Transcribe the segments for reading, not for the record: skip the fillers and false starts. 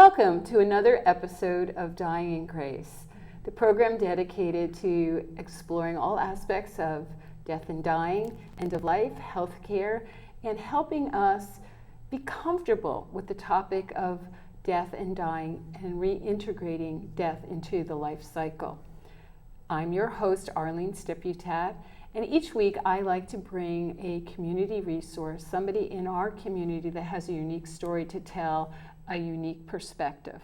Welcome to another episode of Dying in Grace, the program dedicated to exploring all aspects of death and dying, end of life, healthcare, and helping us be comfortable with the topic of death and dying and reintegrating death into the life cycle. I'm your host, Arlene Stepputat, and each week I like to bring a community resource, somebody in our community that has a unique story to tell, a unique perspective.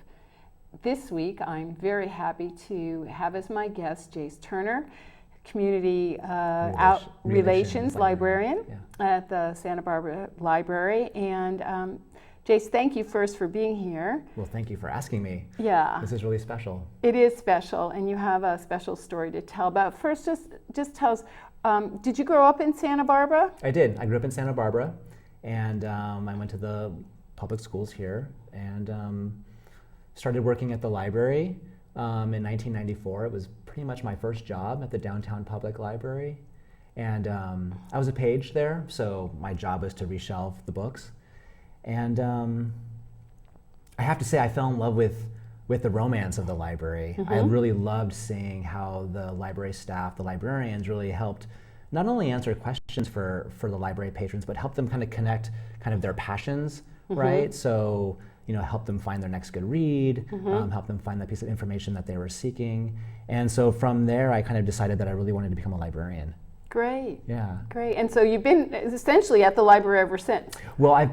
This week I'm very happy to have as my guest Jace Turner, Community Relations Librarian at the Santa Barbara Library. And Jace, thank you first for being here. Well, thank you for asking me. Yeah. This is really special. It is special, and you have a special story to tell. But first, just tell us, did you grow up in Santa Barbara? I did. I grew up in Santa Barbara, and I went to the public schools here, and started working at the library in 1994. It was pretty much my first job at the downtown public library. And I was a page there, so my job was to reshelve the books. And I have to say, I fell in love with the romance of the library. Mm-hmm. I really loved seeing how the library staff, the librarians, really helped not only answer questions for the library patrons, but help them kind of connect kind of their passions, mm-hmm. right? So, help them find their next good read, mm-hmm. Help them find that piece of information that they were seeking. And so from there, I kind of decided that I really wanted to become a librarian. Great. Yeah. Great. And so you've been essentially at the library ever since. Well, I've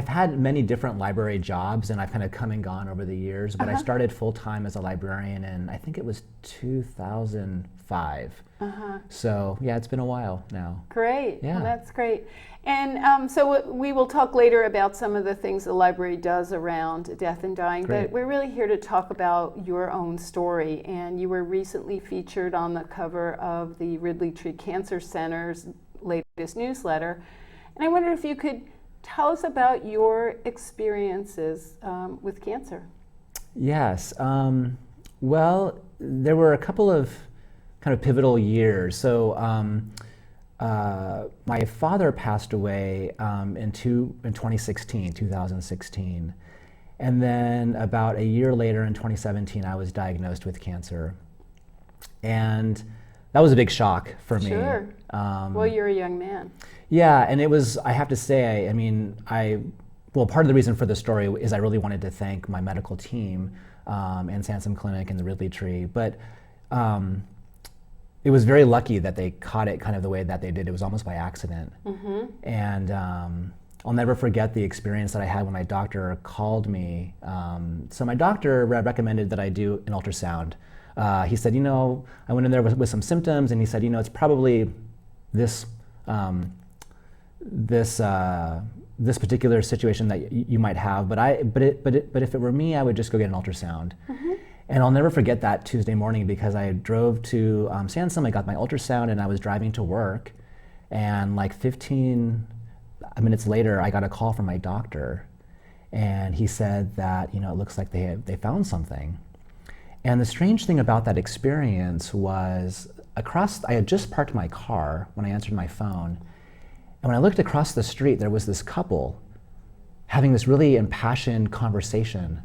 had many different library jobs, and I've kind of come and gone over the years, but I started full-time as a librarian in, I think it was 2005. So yeah, it's been a while now. Great. Yeah. Well, that's great. And so we will talk later about some of the things the library does around death and dying, Great. But we're really here to talk about your own story. And you were recently featured on the cover of the Ridley Cancer Center's latest newsletter. And I wondered if you could tell us about your experiences with cancer. Yes. Well, there were a couple of kind of pivotal years. So my father passed away in 2016. And then about a year later in 2017, I was diagnosed with cancer. And that was a big shock for me. Sure. Well, you're a young man. Yeah, and it was, I have to say, part of the reason for the story is I really wanted to thank my medical team and Sansom Clinic and the Ridley Tree. But it was very lucky that they caught it kind of the way that they did. It was almost by accident. Mm-hmm. And I'll never forget the experience that I had when my doctor called me. So my doctor recommended that I do an ultrasound. He said, I went in there with some symptoms, and he said, it's probably this particular situation that you might have, but if it were me, I would just go get an ultrasound. Mm-hmm. And I'll never forget that Tuesday morning, because I drove to Sansom, I got my ultrasound, and I was driving to work, and like 15 minutes later, I got a call from my doctor, and he said that, it looks like they found something. And the strange thing about that experience was I had just parked my car when I answered my phone, and when I looked across the street, there was this couple having this really impassioned conversation.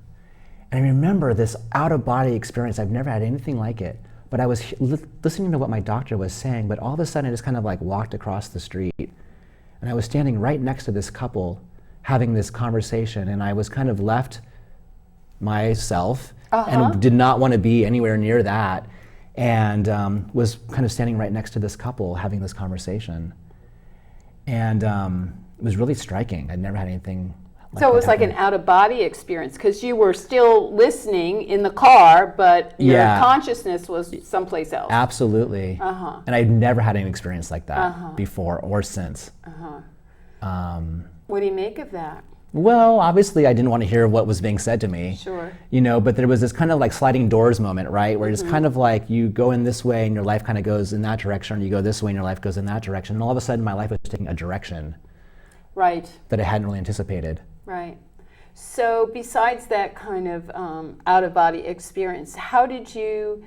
And I remember this out-of-body experience. I've never had anything like it, but I was listening to what my doctor was saying, but all of a sudden I just kind of like walked across the street, and I was standing right next to this couple having this conversation, and I was kind of left myself and did not want to be anywhere near that, and was kind of standing right next to this couple having this conversation. And it was really striking. I'd never had anything like so it was like an out-of-body experience, because you were still listening in the car, but your consciousness was someplace else. Absolutely. And I'd never had an experience like that before or since. What do you make of that? Well, obviously I didn't want to hear what was being said to me. Sure. But there was this kind of like sliding doors moment, right? Where it's kind of like you go in this way and your life kind of goes in that direction, or you go this way and your life goes in that direction. And all of a sudden my life was taking a direction. Right. That I hadn't really anticipated. Right. So besides that kind of out-of-body experience, how did you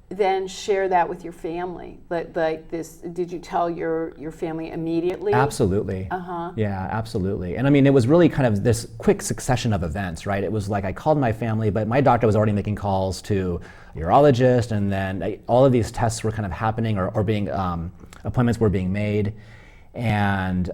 then share that with your family? Like this, did you tell your family immediately? Absolutely. Yeah, absolutely. And I mean, it was really kind of this quick succession of events, right? It was like I called my family, but my doctor was already making calls to a urologist, and then all of these tests were kind of happening or being, appointments were being made. And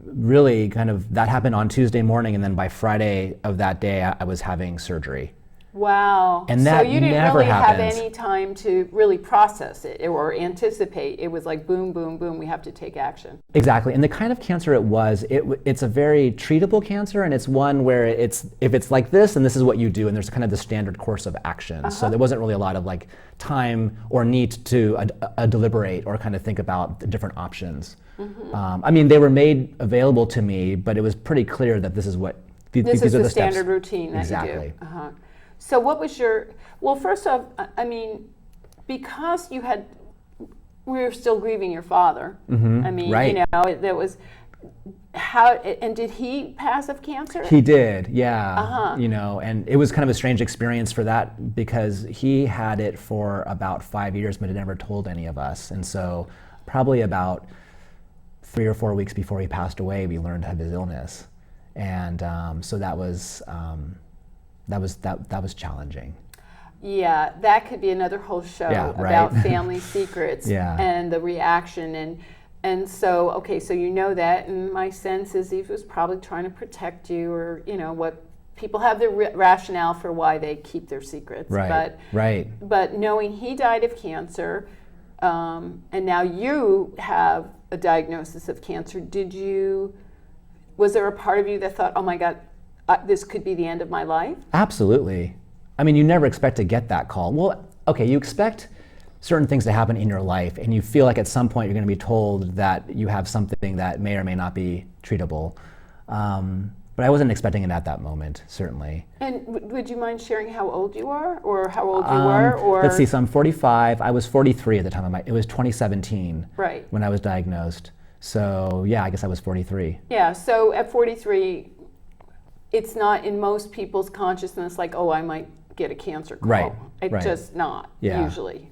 really kind of that happened on Tuesday morning, and then by Friday of that day, I was having surgery. Wow. And that so you didn't never really happens. have any time to really process it or anticipate. It was like boom, boom, boom, we have to take action. Exactly. And the kind of cancer it was, it's a very treatable cancer, and it's one where if it's like this, then this is what you do, and there's kind of the standard course of action. So there wasn't really a lot of like time or need to deliberate or kind of think about the different options. I mean, they were made available to me, but it was pretty clear that this is what This these is are the steps. standard routine that Exactly. you do. So what was well, first off, I mean, because we were still grieving your father. I mean, Right. you know, there was, and did he pass of cancer? He did, yeah. You know, and it was kind of a strange experience for that because he had it for about 5 years, but had never told any of us. And so probably about 3 or 4 weeks before he passed away, we learned of his illness. And so that was challenging. Yeah, that could be another whole show about family secrets and the reaction. And so, okay, so you know that, and my sense is he was probably trying to protect you, or, you know, what people have their rationale for why they keep their secrets. But knowing he died of cancer, and now you have a diagnosis of cancer, was there a part of you that thought, oh my God, this could be the end of my life? Absolutely. I mean, you never expect to get that call. Well, okay, you expect certain things to happen in your life, and you feel like at some point you're going to be told that you have something that may or may not be treatable. But I wasn't expecting it at that moment, certainly. And would you mind sharing how old you are, or how old you were? Or let's see, so I'm 45. I was 43 at the time. It was 2017 when I was diagnosed. So yeah, I guess I was 43. Yeah, so at 43, it's not in most people's consciousness like, oh, I might get a cancer call. It's just not, usually.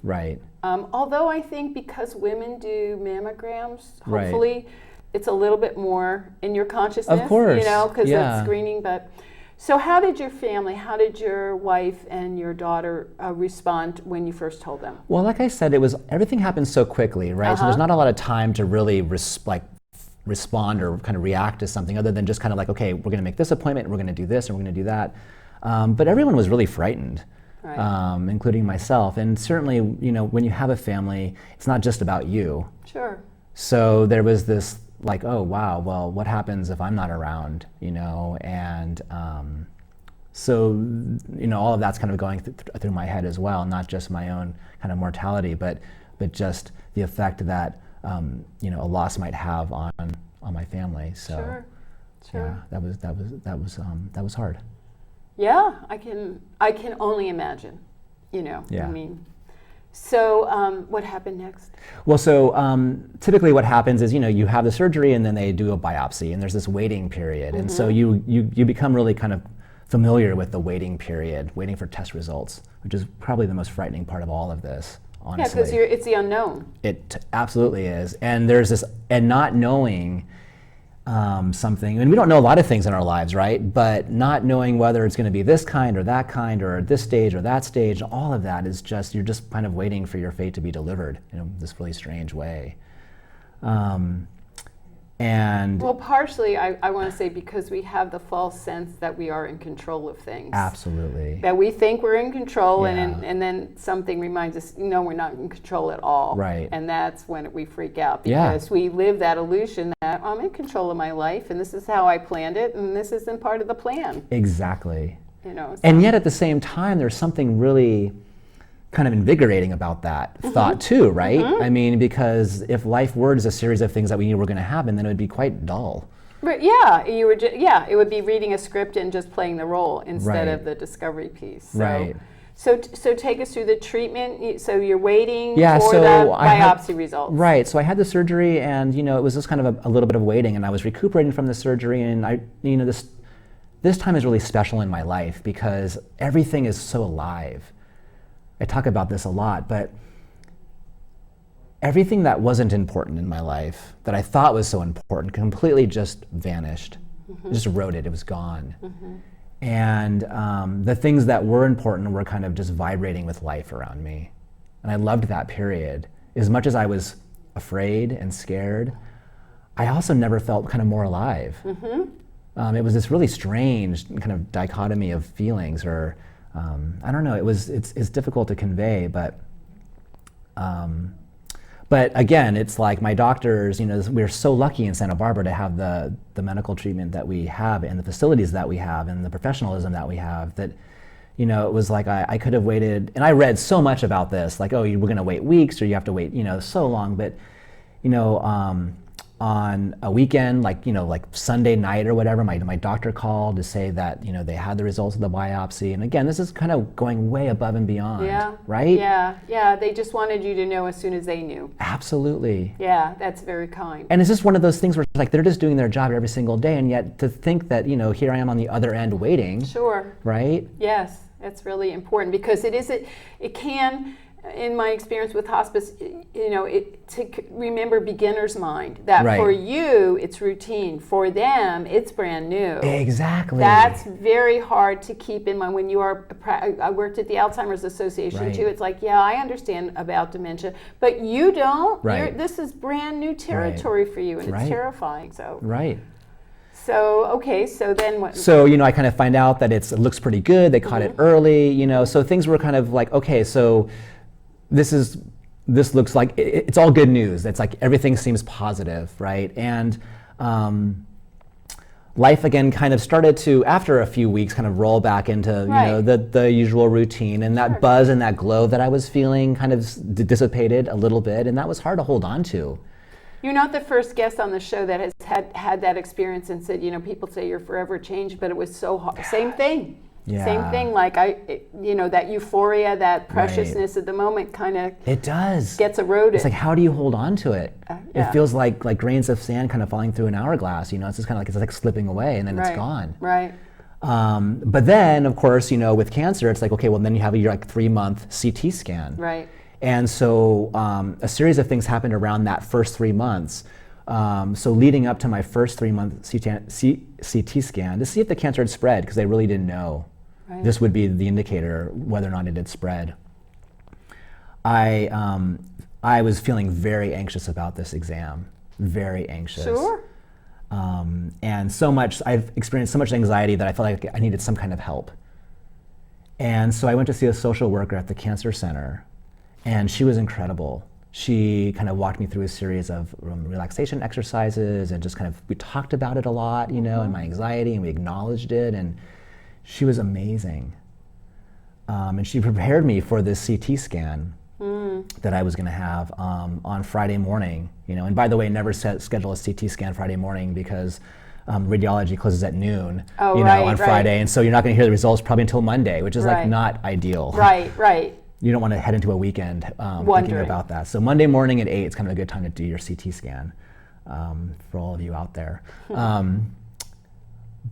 Although I think because women do mammograms, hopefully it's a little bit more in your consciousness. Of course. You know, because it's screening. But so how did your family, how did your wife and your daughter respond when you first told them? Well, like I said, everything happened so quickly, right? So there's not a lot of time to really respond or kind of react to something other than just kind of like, okay, we're going to make this appointment, we're going to do this, and we're going to do that. But everyone was really frightened, including myself. And certainly, you know, when you have a family, it's not just about you. Sure. So there was this like, oh wow, well, what happens if I'm not around, you know? And so, you know, all of that's kind of going through my head as well, not just my own kind of mortality, but just the effect that you know, a loss might have on my family. So yeah, that was hard. Yeah, I can only imagine, you know. Yeah. I mean, so what happened next? Well, so typically what happens is, you know, you have the surgery and then they do a biopsy, and there's this waiting period. And so you become really kind of familiar with the waiting period, waiting for test results, which is probably the most frightening part of all of this, honestly. Yeah, because it's the unknown. It absolutely is. And there's this, and not knowing something, and we don't know a lot of things in our lives, right? But not knowing whether it's going to be this kind or that kind or this stage or that stage, all of that is just, you're just kind of waiting for your fate to be delivered in this really strange way. And well, partially, I want to say because we have the false sense that we are in control of things. Absolutely. That we think we're in control, and then something reminds us, no, we're not in control at all. Right. And that's when we freak out, because we live that illusion that I'm in control of my life, and this is how I planned it, and this isn't part of the plan. Exactly. You know. So. And yet at the same time, there's something really kind of invigorating about that thought too, right? I mean, because if life were just a series of things that we knew were going to happen, then it would be quite dull. But yeah, it would be reading a script and just playing the role instead of the discovery piece. So, so take us through the treatment. So you're waiting for the biopsy results. Right. So I had the surgery, and you know, it was just kind of a little bit of waiting, and I was recuperating from the surgery, and this time is really special in my life because everything is so alive. I talk about this a lot, but everything that wasn't important in my life that I thought was so important completely just vanished. Just eroded, it was gone. And the things that were important were kind of just vibrating with life around me. And I loved that period. As much as I was afraid and scared, I also never felt kind of more alive. It was this really strange kind of dichotomy of feelings, or I don't know, it's difficult to convey, but again, it's like my doctors, we're so lucky in Santa Barbara to have the medical treatment that we have and the facilities that we have and the professionalism that we have, that, it was like I could have waited, and I read so much about this, like, oh, we're going to wait weeks, or you have to wait, so long, but, on a weekend, like Sunday night or whatever, my doctor called to say that, they had the results of the biopsy. And again, this is kind of going way above and beyond, right? Yeah, they just wanted you to know as soon as they knew. Absolutely. Yeah, that's very kind. And it's just one of those things where it's like they're just doing their job every single day, and yet to think that, here I am on the other end waiting. Sure. Right? Yes, that's really important, because it can, in my experience with hospice, to remember beginner's mind, that for you it's routine, for them it's brand new. Exactly. That's very hard to keep in mind when you are. I worked at the Alzheimer's Association too. It's like, yeah, I understand about dementia, but you don't. This is brand new territory for you, and it's terrifying. So. Right. So, okay, so then what? So, I kind of find out that it looks pretty good. They caught it early, so things were kind of like, okay, so this looks like it's all good news. It's like everything seems positive, right? And life again kind of started to, after a few weeks, kind of roll back into the usual routine, and that buzz and that glow that I was feeling kind of dissipated a little bit, and that was hard to hold on to. You're not the first guest on the show that has had that experience and said, people say you're forever changed, but it was so hard. Same thing. Yeah. Same thing, like that euphoria, that preciousness at the moment kind of gets eroded. It's like, how do you hold on to it? It feels like grains of sand kind of falling through an hourglass, it's just kind of like slipping away, and then it's gone. Right. But then, of course, with cancer, it's like, okay, well, then you have your 3-month CT scan. Right. And so a series of things happened around that first 3 months. So leading up to my first 3-month CT scan to see if the cancer had spread, because they really didn't know. Right. This would be the indicator whether or not it had spread. I was feeling very anxious about this exam, very anxious. Sure. And I've experienced so much anxiety that I felt like I needed some kind of help. And so I went to see a social worker at the cancer center, and she was incredible. She kind of walked me through a series of relaxation exercises, and just we talked about it a lot, and my anxiety, and we acknowledged it, and she was amazing. And she prepared me for this CT scan that I was going to have on Friday morning, and by the way, never schedule a CT scan Friday morning, because radiology closes at noon, on Friday, and so you're not going to hear the results probably until Monday, which is not ideal. Right. You don't want to head into a weekend thinking about that. So Monday morning at 8, it's kind of a good time to do your CT scan for all of you out there.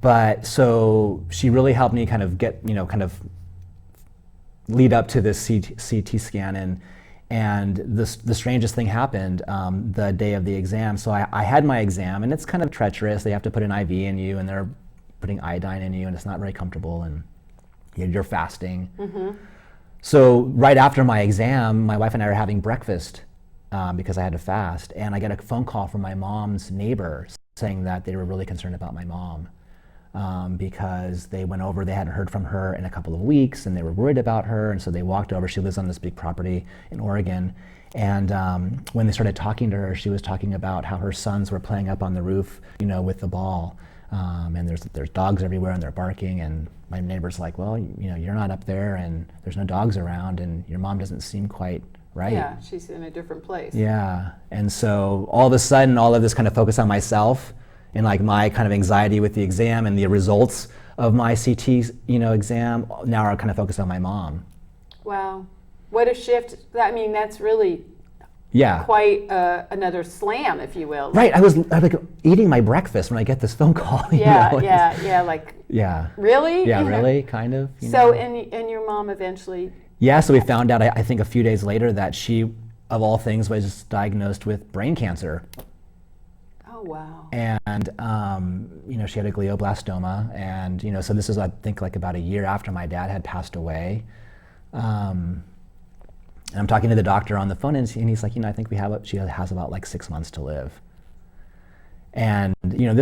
But so she really helped me kind of get, lead up to this CT scan, and the strangest thing happened the day of the exam. So I had my exam, and it's kind of treacherous. They have to put an IV in you, and they're putting iodine in you, and it's not very comfortable, and you're fasting. So right after my exam, my wife and I are having breakfast because I had to fast, and I get a phone call from my mom's neighbor saying that they were really concerned about my mom because they went over, they hadn't heard from her in a couple of weeks, and they were worried about her, and so they walked over. She lives on this big property in Oregon, and when they started talking to her, she was talking about how her sons were playing up on the roof, with the ball. And there's dogs everywhere, and they're barking, and my neighbor's like, well, you're not up there, and there's no dogs around, and your mom doesn't seem quite right. Yeah, she's in a different place. Yeah, and so all of a sudden, all of this kind of focus on myself, and like my kind of anxiety with the exam and the results of my CT, exam, now are kind of focused on my mom. Wow, what a shift! That's really. Yeah. Quite another slam, if you will. Right. I was like eating my breakfast when I get this phone call. Yeah. Yeah. Really? Yeah, really, kind of. So, and your mom eventually Yeah, so we found out, I think a few days later, that she, of all things, was diagnosed with brain cancer. Oh, wow. And, she had a glioblastoma. And, so this is, I think, like about a year after my dad had passed away. And I'm talking to the doctor on the phone, and he's like, I think she has about like 6 months to live. And, when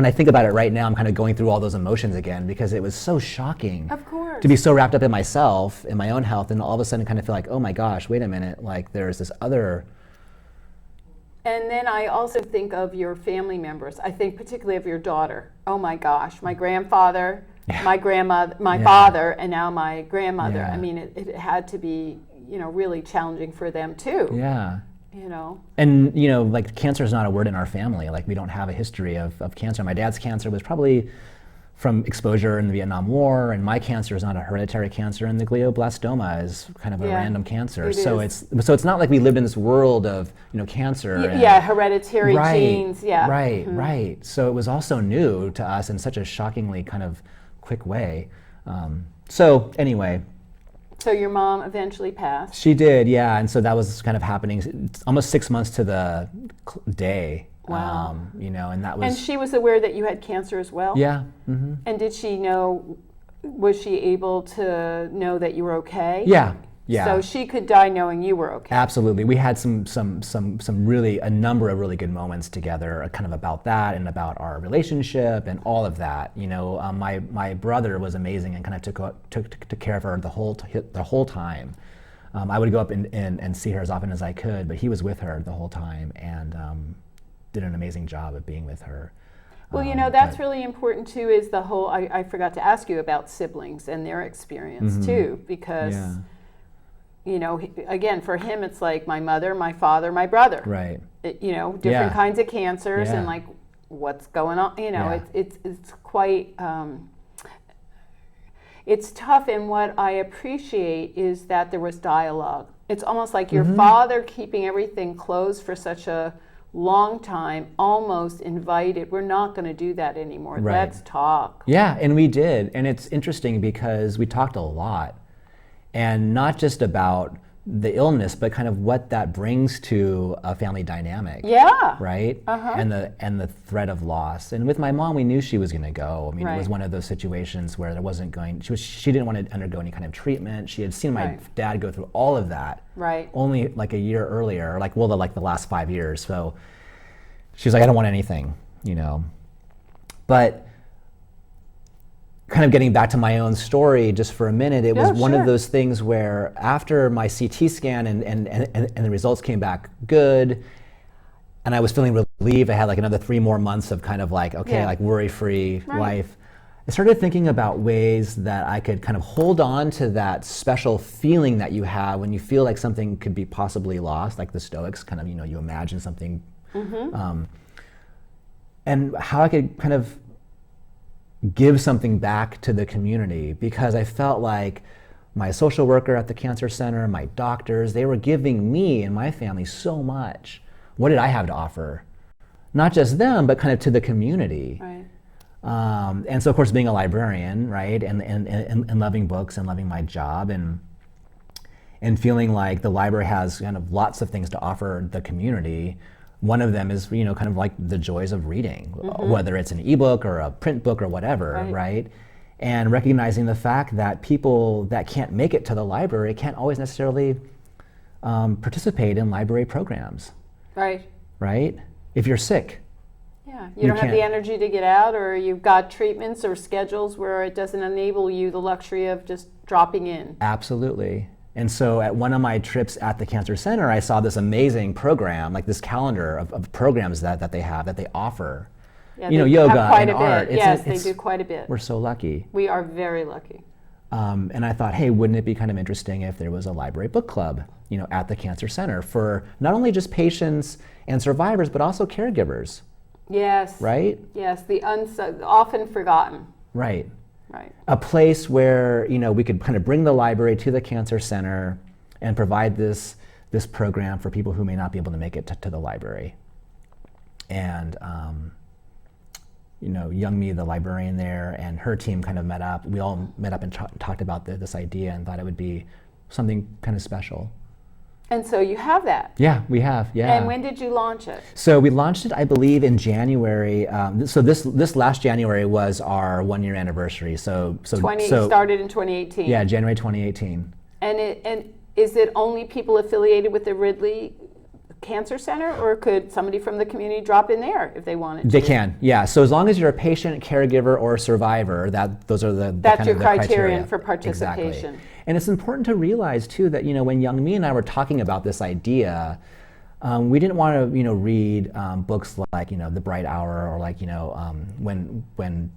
I think about it right now, I'm kind of going through all those emotions again, because it was so shocking. Of course. To be so wrapped up in myself, in my own health, and all of a sudden kind of feel like, oh my gosh, wait a minute, like there's this other. And then I also think of your family members. I think particularly of your daughter. Oh my gosh, my grandfather, my grandmother, my father, and now my grandmother. Yeah. I mean, it had to be, really challenging for them too. Yeah. And, like cancer is not a word in our family. Like we don't have a history of cancer. My dad's cancer was probably from exposure in the Vietnam War, and my cancer is not a hereditary cancer, and the glioblastoma is kind of a random cancer. It's not like we lived in this world of cancer. Hereditary genes. Yeah. Right, right. So it was also new to us in such a shockingly kind of quick way. So anyway. So your mom eventually passed. She did, yeah, and so that was kind of happening almost 6 months to the day. Wow. And that was. And she was aware that you had cancer as well? Yeah. Mm-hmm. And did she know? Was she able to know that you were okay? Yeah. Yeah. So she could die knowing you were okay. Absolutely. We had a number of really good moments together, kind of about that and about our relationship and all of that. My brother was amazing and kind of took care of her the whole time. I would go up and see her as often as I could, but he was with her the whole time and did an amazing job of being with her. Well, that's really important too, is the whole, I forgot to ask you about siblings and their experience too, because again, for him, it's like my mother, my father, my brother. Right. Different kinds of cancers and like what's going on. It's quite. It's tough, and what I appreciate is that there was dialogue. It's almost like your father keeping everything closed for such a long time, almost invited. We're not going to do that anymore. Right. Let's talk. Yeah, and we did, and it's interesting because we talked a lot. And not just about the illness, but kind of what that brings to a family dynamic. Yeah. Right? Uh-huh. And the threat of loss. And with my mom, we knew she was going to go. I mean, It was one of those situations where there wasn't she didn't want to undergo any kind of treatment. She had seen my dad go through all of that. Right. Only like a year earlier, the last 5 years. So she was like, I don't want anything, But kind of getting back to my own story just for a minute, it was one of those things where after my CT scan and the results came back good, and I was feeling relieved, I had like another 3 more months of kind of like, like worry-free life. I started thinking about ways that I could kind of hold on to that special feeling that you have when you feel like something could be possibly lost, like the Stoics kind of, you imagine something, and how I could kind of give something back to the community, because I felt like my social worker at the cancer center, my doctors, they were giving me and my family so much. What did I have to offer? Not just them, but kind of to the community. Right. And so of course being a librarian, right, and loving books and loving my job and feeling like the library has kind of lots of things to offer the community. One of them is, kind of like the joys of reading, whether it's an ebook or a print book or whatever, right? And recognizing the fact that people that can't make it to the library can't always necessarily participate in library programs. Right. Right? If you're sick. Yeah, you don't have the energy to get out, or you've got treatments or schedules where it doesn't enable you the luxury of just dropping in. Absolutely. And so at one of my trips at the Cancer Center, I saw this amazing program, like this calendar of programs that they have, that they offer. Yeah, yoga and art. They do quite a bit. We're so lucky. We are very lucky. And I thought, hey, wouldn't it be kind of interesting if there was a library book club, at the Cancer Center for not only just patients and survivors, but also caregivers. Yes. Right? Yes, the often forgotten. Right. Right. A place where we could kind of bring the library to the Cancer Center and provide this program for people who may not be able to make it to the library. And young me, the librarian there, and her team kind of met up. We all met up and talked about this idea and thought it would be something kind of special. And so you have that. Yeah, we have. Yeah. And when did you launch it? So we launched it, I believe, in January. So this last January was our 1-year anniversary. So started in 2018. Yeah, January 2018. And is it only people affiliated with the Ridley Cancer Center, or could somebody from the community drop in there if they wanted to? They can, yeah. So as long as you're a patient, caregiver, or survivor, those are that's your the criterion for participation. Exactly. And it's important to realize too that when Young Me and I were talking about this idea, we didn't want to read books like The Bright Hour, or like when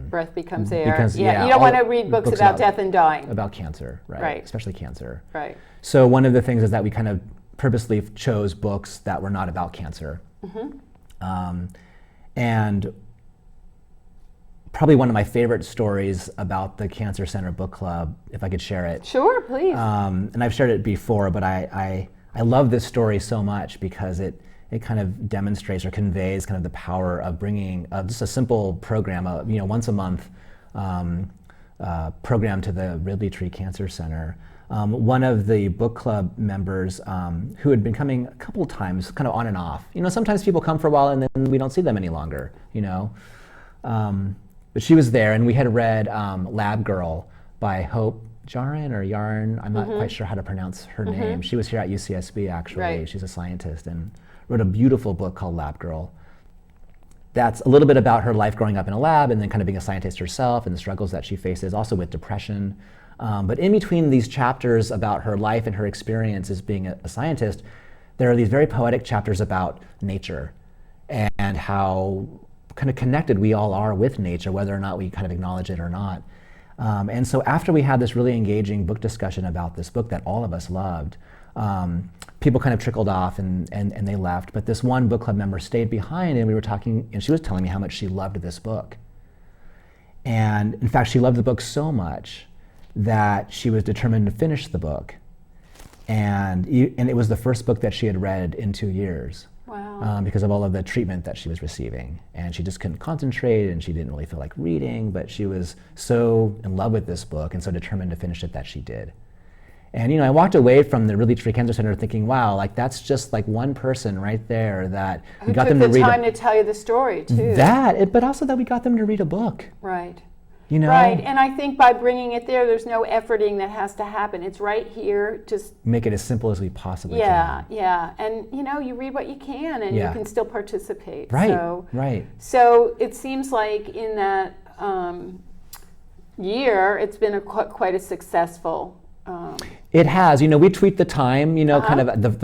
Breath Becomes Air. Because, you don't want to read books about death and dying. About cancer, right? Right. Especially cancer. Right. So one of the things is that we kind of purposely chose books that were not about cancer. Mm-hmm. And probably one of my favorite stories about the Cancer Center Book Club, if I could share it. Sure, please. And I've shared it before, but I love this story so much because it kind of demonstrates or conveys kind of the power of bringing just a simple program, once a month program to the Ridley Tree Cancer Center. One of the book club members who had been coming a couple of times, kind of on and off. Sometimes people come for a while and then we don't see them any longer, But she was there, and we had read Lab Girl by Hope Jarin or Yarn. I'm not quite sure how to pronounce her name. She was here at UCSB, actually. Right. She's a scientist and wrote a beautiful book called Lab Girl. That's a little bit about her life growing up in a lab and then kind of being a scientist herself and the struggles that she faces, also with depression. But in between these chapters about her life and her experience as being a scientist, there are these very poetic chapters about nature and how kind of connected we all are with nature, whether or not we kind of acknowledge it or not. And so after we had this really engaging book discussion about this book that all of us loved, people kind of trickled off and they left. But this one book club member stayed behind, and we were talking, and she was telling me how much she loved this book. And in fact, she loved the book so much that she was determined to finish the book. And it was the first book that she had read in 2 years. Wow. Because of all of the treatment that she was receiving. And she just couldn't concentrate, and she didn't really feel like reading, but she was so in love with this book and so determined to finish it that she did. And I walked away from the Ridley Tree Cancer Center thinking, wow, like that's just like one person right there that we got them to read. Who took the time to tell you the story too. But also that we got them to read a book. Right. Right, and I think by bringing it there's no efforting that has to happen. It's right here. Just make it as simple as we possibly can. Yeah, and you read what you can, and you can still participate. Right. So it seems like in that year, it's been quite a successful. It has. We tweaked the time. Kind of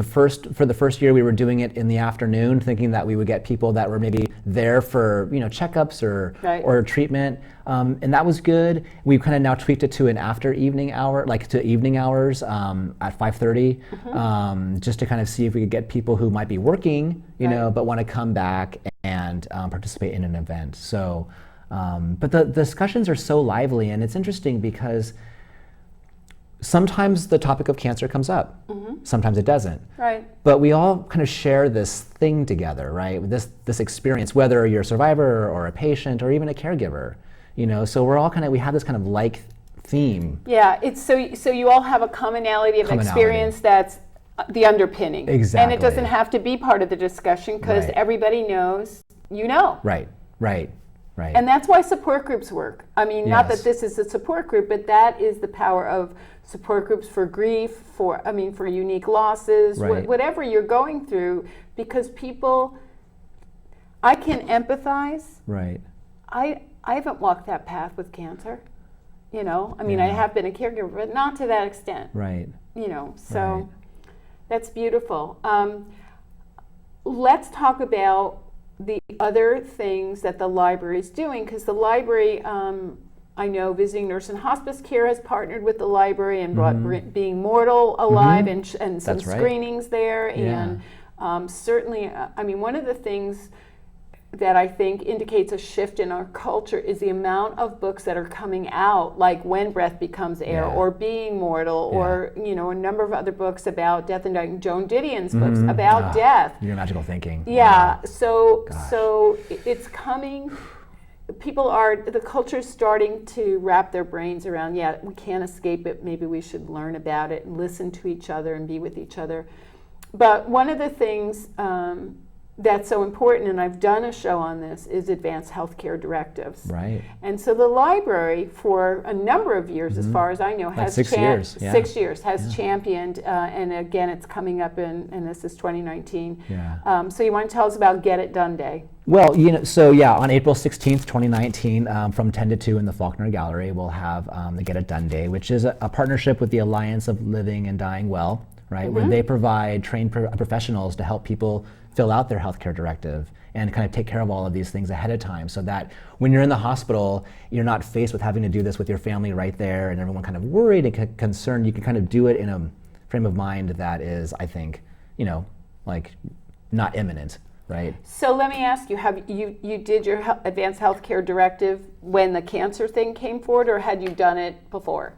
for the first year, we were doing it in the afternoon, thinking that we would get people that were maybe there for checkups or treatment, and that was good. We've kind of now tweaked it to an after evening hour, like to evening hours at 5:30, just to kind of see if we could get people who might be working, but want to come back and participate in an event. So, but the discussions are so lively, and it's interesting because sometimes the topic of cancer comes up. Sometimes it doesn't. Right. But we all kind of share this thing together, right? This experience, whether you're a survivor or a patient or even a caregiver, So we're all we have this kind of like theme. Yeah. It's so you all have a commonality of experience that's the underpinning. Exactly. And it doesn't have to be part of the discussion because everybody knows. Right. And that's why support groups work. I mean, not that this is a support group, but that is the power of support groups for grief, for unique losses, whatever you're going through, because people, I can empathize. Right. I haven't walked that path with cancer. I have been a caregiver, but not to that extent. Right. So that's beautiful. Let's talk about the other things that the library is doing, because the library, I know Visiting Nurse and Hospice Care has partnered with the library and brought Being Mortal alive and some screenings there. Yeah. And certainly, one of the things that I think indicates a shift in our culture is the amount of books that are coming out, like When Breath Becomes Air or Being Mortal, or a number of other books about death and dying. Joan Didion's books about death. Your magical thinking. Yeah. Wow. So it's coming, the culture's starting to wrap their brains around, yeah, we can't escape it, maybe we should learn about it and listen to each other and be with each other. But one of the things that's so important, and I've done a show on this, is advanced healthcare directives. Right. And so the library, for a number of years, as far as I know, has 6 years. Yeah. 6 years has championed, and again, it's coming up and this is 2019. Yeah. So you want to tell us about Get It Done Day? Well, on April 16th, 2019, from 10 to 2 in the Faulkner Gallery, we'll have the Get It Done Day, which is a partnership with the Alliance of Living and Dying Well, right, where they provide trained professionals to help people fill out their healthcare directive and kind of take care of all of these things ahead of time, so that when you're in the hospital, you're not faced with having to do this with your family right there and everyone kind of worried and concerned. You can kind of do it in a frame of mind that is, I think, like not imminent, right? So let me ask you, you did your advanced healthcare directive when the cancer thing came forward, or had you done it before?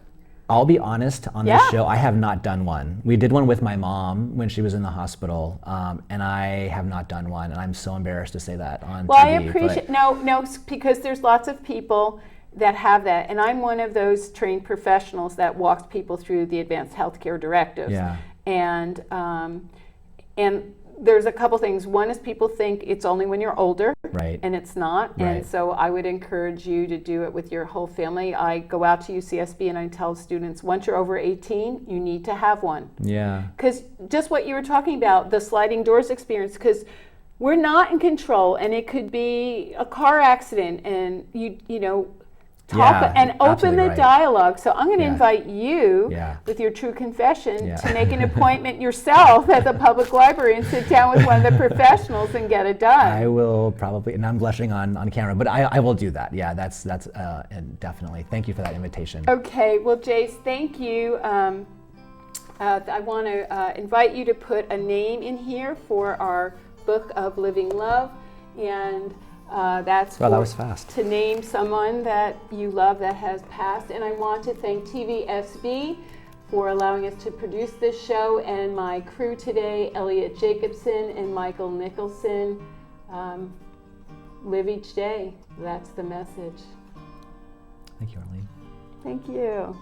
I'll be honest, on this show, I have not done one. We did one with my mom when she was in the hospital, and I have not done one, and I'm so embarrassed to say that on well, TV. I appreciate, no, because there's lots of people that have that, and I'm one of those trained professionals that walks people through the advanced healthcare directives. Yeah. And there's a couple things. One is people think it's only when you're older, right, and it's not. Right. And so I would encourage you to do it with your whole family. I go out to UCSB and I tell students, once you're over 18, you need to have one. Yeah. Because just what you were talking about, the sliding doors experience, because we're not in control, and it could be a car accident, and you know, talk and open the dialogue. So I'm going to invite you with your true confession to make an appointment yourself at the public library and sit down with one of the professionals and get it done. I will probably, and I'm blushing on camera, but I will do that. Yeah, that's and definitely. Thank you for that invitation. Okay, well, Jace, thank you. I want to invite you to put a name in here for our book of Living Love, and that's that was fast. To name someone that you love that has passed. And I want to thank TVSB for allowing us to produce this show, and my crew today, Elliot Jacobson and Michael Nicholson. Live each day. That's the message. Thank you, Arlene. Thank you.